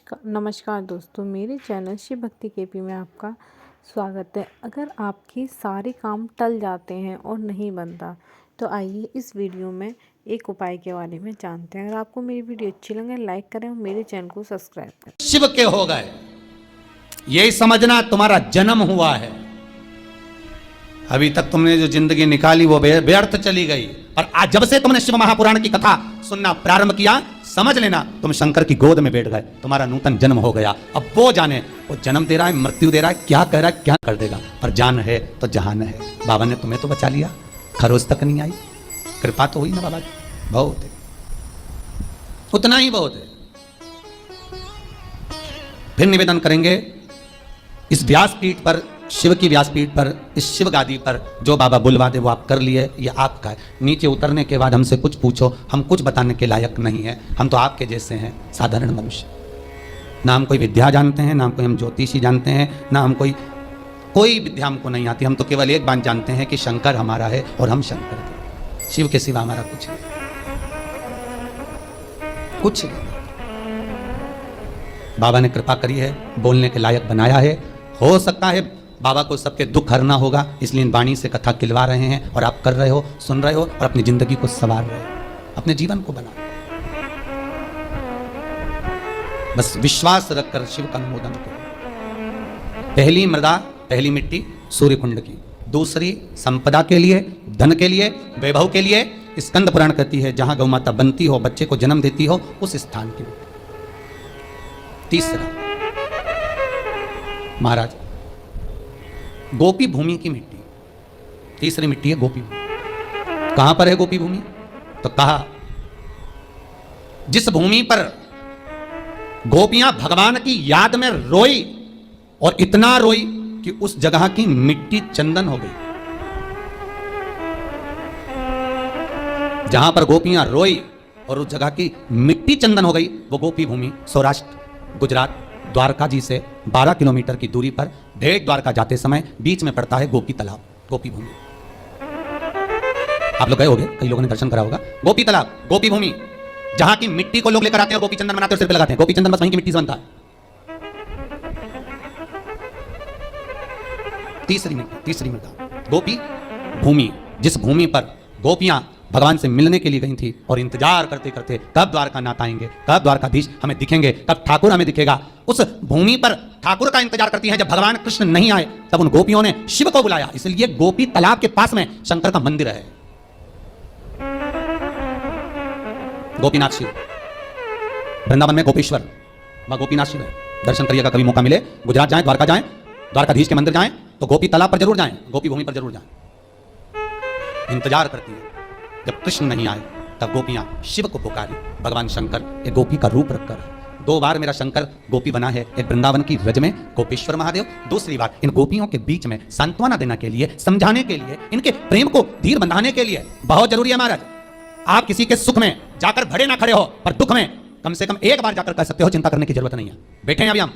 नमस्कार दोस्तों, मेरे चैनल शिव भक्ति केपी में आपका स्वागत है। अगर आपके सारे काम टल जाते हैं और नहीं बनता तो आइए इस वीडियो में एक उपाय के बारे में जानते हैं। अगर आपको मेरी वीडियो अच्छी लगे लाइक करें और मेरे चैनल को सब्सक्राइब करें। शिव के हो गए, यही समझना तुम्हारा जन्म हुआ है। अभी तक तुमने जो जिंदगी निकाली वो व्यर्थ चली गई, और आज जब से तुमने शिव महापुराण की कथा सुनना प्रारंभ किया, समझ लेना तुम शंकर की गोद में बैठ गए, तुम्हारा नूतन जन्म हो गया। अब वो जाने, वो जन्म दे रहा है, मृत्यु दे रहा है, क्या कह रहा है, क्या कर देगा, पर जान है तो जहान है। बाबा ने तुम्हें तो बचा लिया, खरोज तक नहीं आई, कृपा तो हुई ना बाबा की, बहुत है, उतना ही बहुत है। फिर निवेदन करेंगे, इस व्यासपीठ पर, शिव की व्यासपीठ पर, इस शिव गादी पर जो बाबा बुलवा दे वो आप कर लिए, ये आपका है। नीचे उतरने के बाद हमसे कुछ पूछो, हम कुछ बताने के लायक नहीं है। हम तो आपके जैसे हैं, साधारण मनुष्य। ना हम कोई विद्या जानते हैं, ना हम कोई हम ज्योतिषी जानते हैं, ना हम कोई विद्या हमको नहीं आती। हम तो केवल एक बात जानते हैं कि शंकर हमारा है और हम शंकर के, शिव के सिवा हमारा कुछ नहीं, कुछ नहीं। बाबा ने कृपा करी है, बोलने के लायक बनाया है। हो सकता है बाबा को सबके दुख हरना होगा, इसलिए इन वाणी से कथा खिलवा रहे हैं, और आप कर रहे हो, सुन रहे हो, और अपनी जिंदगी को संवार रहे हो, अपने जीवन को बना रहे हो। बस विश्वास रखकर शिव का अनुमोदन करो। पहली मृदा, पहली मिट्टी सूर्य कुंड की, दूसरी संपदा के लिए, धन के लिए, वैभव के लिए। स्कंद पुराण कहती है जहां गौ माता बनती हो, बच्चे को जन्म देती हो, उस स्थान की मिट्टी। तीसरा महाराज गोपी भूमि की मिट्टी, तीसरी मिट्टी है गोपी भूमि। कहां पर है गोपी भूमि? तो कहा जिस भूमि पर गोपियां भगवान की याद में रोई, और इतना रोई कि उस जगह की मिट्टी चंदन हो गई। जहां पर गोपियां रोई और उस जगह की मिट्टी चंदन हो गई, वो गोपी भूमि सौराष्ट्र, गुजरात, द्वारका जी से 12 किलोमीटर की दूरी पर भेट द्वारका जाते समय बीच में पड़ता है गोपी तालाब, गोपी भूमि। आप लोग गए होंगे, कई लोगों ने दर्शन करा होगा। गोपी तालाब, गोपी भूमि, जहां की मिट्टी को लोग लेकर आते हैं, गोपी चंदन बनाते हैं, सिर पे लगाते हैं। गोपी चंदन बस वहीं की मिट्टी से बनता है। तीसरी मृदा गोपी भूमि, जिस भूमि पर गोपियां भगवान से मिलने के लिए गई थी, और इंतजार करते करते कब द्वारका नाथ आएंगे, कब द्वारकाधीश हमें दिखेंगे, कब ठाकुर हमें दिखेगा। उस भूमि पर ठाकुर का इंतजार करती है। जब भगवान कृष्ण नहीं आए तब उन गोपियों ने शिव को बुलाया, इसलिए गोपी तालाब के पास में शंकर का मंदिर है, गोपीनाथ शिव। वृंदावन में गोपेश्वर, वहां गोपीनाथ शिव है। दर्शन करिएगा, कभी मौका मिले, गुजरात जाएं, द्वारका जाएं, द्वारकाधीश के मंदिर जाएं, तो गोपी तालाब पर जरूर जाएं, गोपी भूमि पर जरूर जाएं। इंतजार करती है। जब कृष्ण नहीं आए तब गोपियां शिव को पुकारी, भगवान शंकर एक गोपी का रूप रखकर। 2 बार मेरा शंकर गोपी बना है, एक वृंदावन की रज में गोपेश्वर महादेव, दूसरी बार इन गोपियों के बीच में सांत्वना देने के लिए, समझाने के लिए, इनके प्रेम को धीर बंधाने के लिए। बहुत जरूरी है महाराज, आप किसी के सुख में जाकर भरे ना खड़े हो, पर दुख में कम से कम एक बार जाकर कह सकते हो चिंता करने की जरूरत नहीं है, बैठे हैं अभी हम।